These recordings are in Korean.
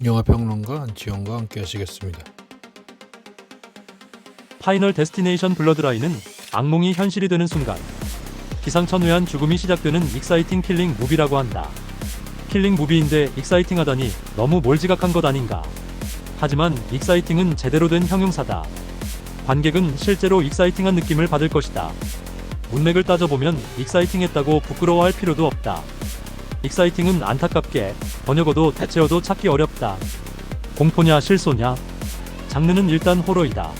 영화평론가 안치홍과 함께 하시겠습니다. 파이널 데스티네이션 블러드라인은 악몽이 현실이 되는 순간 기상천외한 죽음이 시작되는 익사이팅 킬링 무비라고 한다. 킬링 무비인데 익사이팅하다니 너무 몰지각한 것 아닌가. 하지만 익사이팅은 제대로 된 형용사다. 관객은 실제로 익사이팅한 느낌을 받을 것이다. 문맥을 따져보면 익사이팅했다고 부끄러워할 필요도 없다. 익사이팅은 안타깝게 번역어도 대체어도 찾기 어렵다. 공포냐 실소냐? 장르는 일단 호러이다.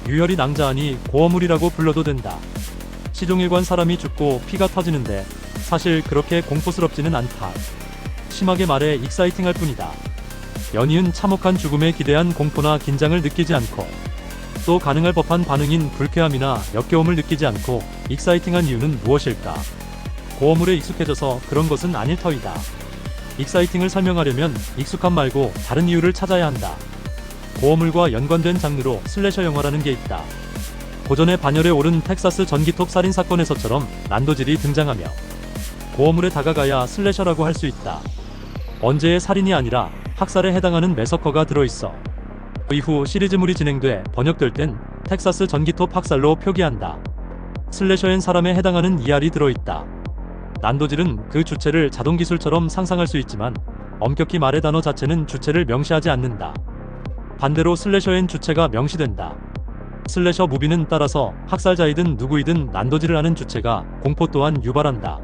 유혈이 낭자하니 고어물이라고 불러도 된다. 시종일관 사람이 죽고 피가 터지는데 사실 그렇게 공포스럽지는 않다. 심하게 말해 익사이팅할 뿐이다. 연이은 참혹한 죽음에 기대한 공포나 긴장을 느끼지 않고 또 가능할 법한 반응인 불쾌함이나 역겨움을 느끼지 않고 익사이팅한 이유는 무엇일까? 고어물에 익숙해져서 그런 것은 아닐 터이다. 익사이팅을 설명하려면 익숙함 말고 다른 이유를 찾아야 한다. 고어물과 연관된 장르로 슬래셔 영화라는 게 있다. 고전의 반열에 오른 텍사스 전기톱 살인사건에서처럼 난도질이 등장하며 고어물에 다가가야 슬래셔라고 할 수 있다. 언제의 살인이 아니라 학살에 해당하는 매서커가 들어있어. 이후 시리즈물이 진행돼 번역될 땐 텍사스 전기톱 학살로 표기한다. 슬래셔엔 사람에 해당하는 ER이 들어있다. 난도질은 그 주체를 자동기술처럼 상상할 수 있지만 엄격히 말해 단어 자체는 주체를 명시하지 않는다. 반대로 슬래셔엔 주체가 명시된다. 슬래셔 무비는 따라서 학살자이든 누구이든 난도질을 하는 주체가 공포 또한 유발한다.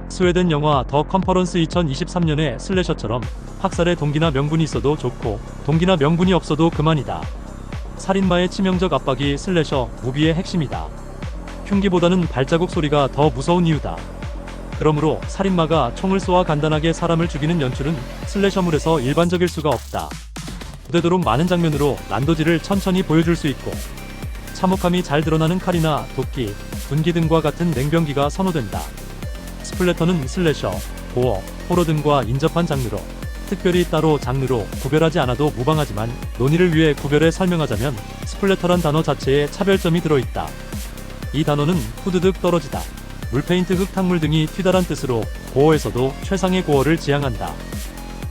스웨덴 영화 더 컨퍼런스 2023년의 슬래셔처럼 학살의 동기나 명분이 있어도 좋고 동기나 명분이 없어도 그만이다. 살인마의 치명적 압박이 슬래셔 무비의 핵심이다. 흉기보다는 발자국 소리가 더 무서운 이유다. 그러므로 살인마가 총을 쏘아 간단하게 사람을 죽이는 연출은 슬래셔물에서 일반적일 수가 없다. 되도록 많은 장면으로 난도질을 천천히 보여줄 수 있고 참혹함이 잘 드러나는 칼이나 도끼, 분기 등과 같은 냉병기가 선호된다. 스플래터는 슬래셔, 고어, 호러 등과 인접한 장르로 특별히 따로 장르로 구별하지 않아도 무방하지만 논의를 위해 구별해 설명하자면 스플래터란 단어 자체에 차별점이 들어있다. 이 단어는 후드득 떨어지다, 물페인트 흙탕물 등이 튀다란 뜻으로 고어에서도 최상의 고어를 지향한다.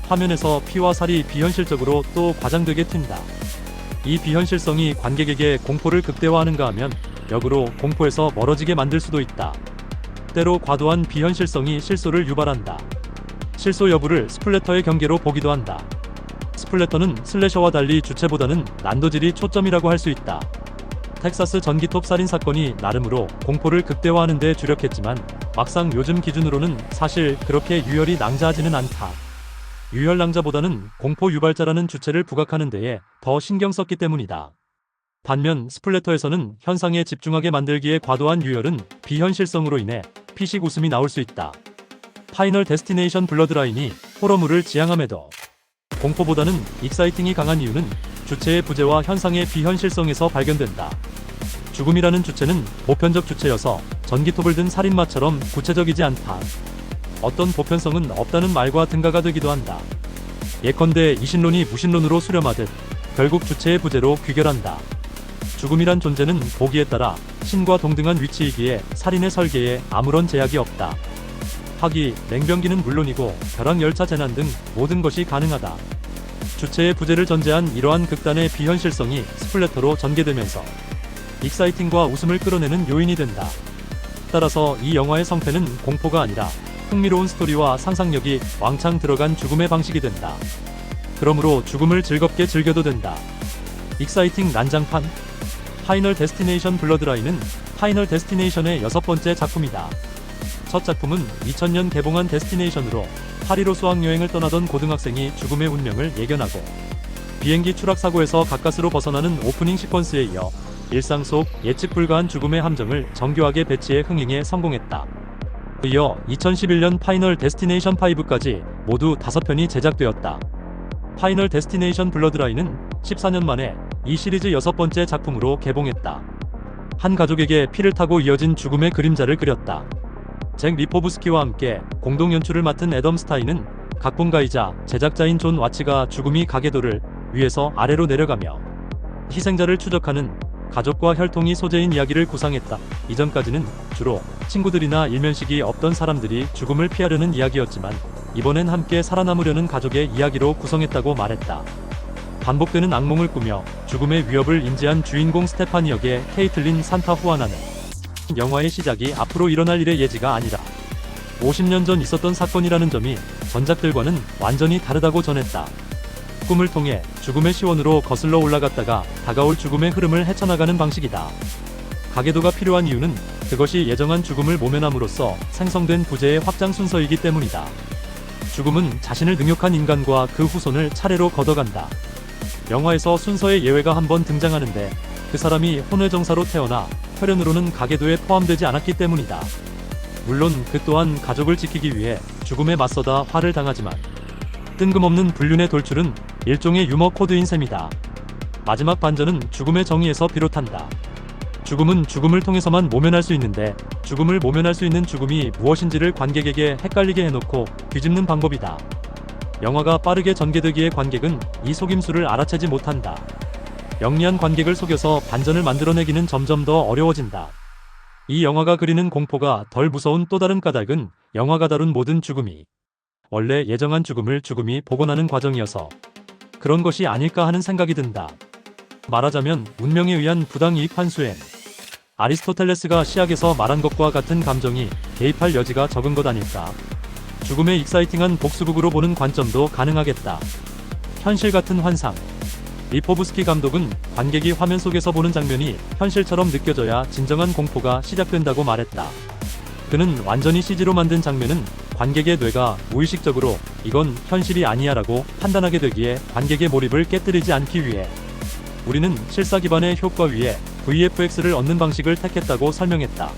화면에서 피와 살이 비현실적으로 또 과장되게 튄다. 이 비현실성이 관객에게 공포를 극대화하는가 하면 역으로 공포에서 멀어지게 만들 수도 있다. 때로 과도한 비현실성이 실소를 유발한다. 실소 여부를 스플래터의 경계로 보기도 한다. 스플래터는 슬래셔와 달리 주체보다는 난도질이 초점이라고 할 수 있다. 텍사스 전기톱 살인사건이 나름으로 공포를 극대화하는 데 주력했지만 막상 요즘 기준으로는 사실 그렇게 유혈이 낭자하지는 않다. 유혈 낭자보다는 공포 유발자라는 주체를 부각하는 데에 더 신경 썼기 때문이다. 반면 스플래터에서는 현상에 집중하게 만들기에 과도한 유혈은 비현실성으로 인해 피식 웃음이 나올 수 있다. 파이널 데스티네이션 블러드라인이 호러물을 지향함에도 공포보다는 익사이팅이 강한 이유는 주체의 부재와 현상의 비현실성에서 발견된다. 죽음이라는 주체는 보편적 주체여서 전기톱을 든 살인마처럼 구체적이지 않다. 어떤 보편성은 없다는 말과 등가가 되기도 한다. 예컨대 이신론이 무신론으로 수렴하듯 결국 주체의 부재로 귀결한다. 죽음이란 존재는 보기에 따라 신과 동등한 위치이기에 살인의 설계에 아무런 제약이 없다. 화기, 냉병기는 물론이고 벼락 열차 재난 등 모든 것이 가능하다. 주체의 부재를 전제한 이러한 극단의 비현실성이 스플래터로 전개되면서 익사이팅과 웃음을 끌어내는 요인이 된다. 따라서 이 영화의 성패는 공포가 아니라 흥미로운 스토리와 상상력이 왕창 들어간 죽음의 방식이 된다. 그러므로 죽음을 즐겁게 즐겨도 된다. 익사이팅 난장판? 파이널 데스티네이션 블러드라인은 파이널 데스티네이션의 6번째 작품이다. 첫 작품은 2000년 개봉한 데스티네이션으로 파리로 수학여행을 떠나던 고등학생이 죽음의 운명을 예견하고 비행기 추락사고에서 가까스로 벗어나는 오프닝 시퀀스에 이어 일상 속 예측 불가한 죽음의 함정을 정교하게 배치해 흥행에 성공했다. 이어 2011년 파이널 데스티네이션 5까지 모두 5편이 제작되었다. 파이널 데스티네이션 블러드라인은 14년 만에 이 시리즈 6번째 작품으로 개봉했다. 한 가족에게 피를 타고 이어진 죽음의 그림자를 그렸다. 잭 리포브스키와 함께 공동 연출을 맡은 애덤 스타인은 각본가이자 제작자인 존 와치가 죽음이 가계도를 위에서 아래로 내려가며 희생자를 추적하는 가족과 혈통이 소재인 이야기를 구상했다. 이전까지는 주로 친구들이나 일면식이 없던 사람들이 죽음을 피하려는 이야기였지만 이번엔 함께 살아남으려는 가족의 이야기로 구성했다고 말했다. 반복되는 악몽을 꾸며 죽음의 위협을 인지한 주인공 스테파니 역의 케이틀린 산타 후아나는 영화의 시작이 앞으로 일어날 일의 예지가 아니라 50년 전 있었던 사건이라는 점이 전작들과는 완전히 다르다고 전했다. 꿈을 통해 죽음의 시원으로 거슬러 올라갔다가 다가올 죽음의 흐름을 헤쳐나가는 방식이다. 가계도가 필요한 이유는 그것이 예정한 죽음을 모면함으로써 생성된 부재의 확장 순서이기 때문이다. 죽음은 자신을 능욕한 인간과 그 후손을 차례로 걷어간다. 영화에서 순서의 예외가 한 번 등장하는데 그 사람이 혼외정사로 태어나 혈연으로는 가계도에 포함되지 않았기 때문이다. 물론 그 또한 가족을 지키기 위해 죽음에 맞서다 화를 당하지만 뜬금없는 불륜의 돌출은 일종의 유머 코드인 셈이다. 마지막 반전은 죽음의 정의에서 비롯한다. 죽음은 죽음을 통해서만 모면할 수 있는데 죽음을 모면할 수 있는 죽음이 무엇인지를 관객에게 헷갈리게 해놓고 뒤집는 방법이다. 영화가 빠르게 전개되기에 관객은 이 속임수를 알아채지 못한다. 영리한 관객을 속여서 반전을 만들어내기는 점점 더 어려워진다. 이 영화가 그리는 공포가 덜 무서운 또 다른 까닭은 영화가 다룬 모든 죽음이 원래 예정한 죽음을 죽음이 복원하는 과정이어서 그런 것이 아닐까 하는 생각이 든다. 말하자면 운명에 의한 부당이익 환수엔 아리스토텔레스가 시약에서 말한 것과 같은 감정이 개입할 여지가 적은 것 아닐까. 죽음의 익사이팅한 복수극으로 보는 관점도 가능하겠다. 현실 같은 환상. 리포브스키 감독은 관객이 화면 속에서 보는 장면이 현실처럼 느껴져야 진정한 공포가 시작된다고 말했다. 그는 완전히 CG로 만든 장면은 관객의 뇌가 무의식적으로 이건 현실이 아니야라고 판단하게 되기에 관객의 몰입을 깨뜨리지 않기 위해 우리는 실사 기반의 효과 위에 VFX를 얻는 방식을 택했다고 설명했다.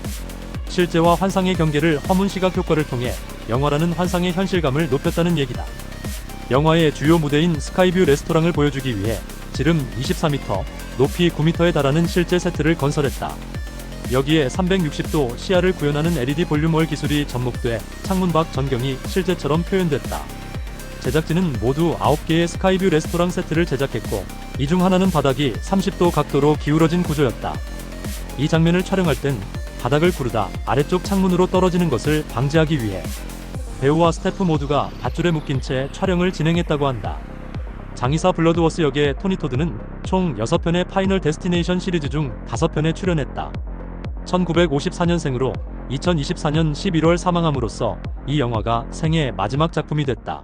실제와 환상의 경계를 허문 시각 효과를 통해 영화라는 환상의 현실감을 높였다는 얘기다. 영화의 주요 무대인 스카이뷰 레스토랑을 보여주기 위해 지름 24m, 높이 9m에 달하는 실제 세트를 건설했다. 여기에 360도 시야를 구현하는 LED 볼륨월 기술이 접목돼 창문 밖 전경이 실제처럼 표현됐다. 제작진은 모두 9개의 스카이뷰 레스토랑 세트를 제작했고 이 중 하나는 바닥이 30도 각도로 기울어진 구조였다. 이 장면을 촬영할 땐 바닥을 구르다 아래쪽 창문으로 떨어지는 것을 방지하기 위해 배우와 스태프 모두가 밧줄에 묶인 채 촬영을 진행했다고 한다. 장의사 블러드워스 역의 토니 토드는 총 6편의 파이널 데스티네이션 시리즈 중 5편에 출연했다. 1954년생으로 2024년 11월 사망함으로써 이 영화가 생애 마지막 작품이 됐다.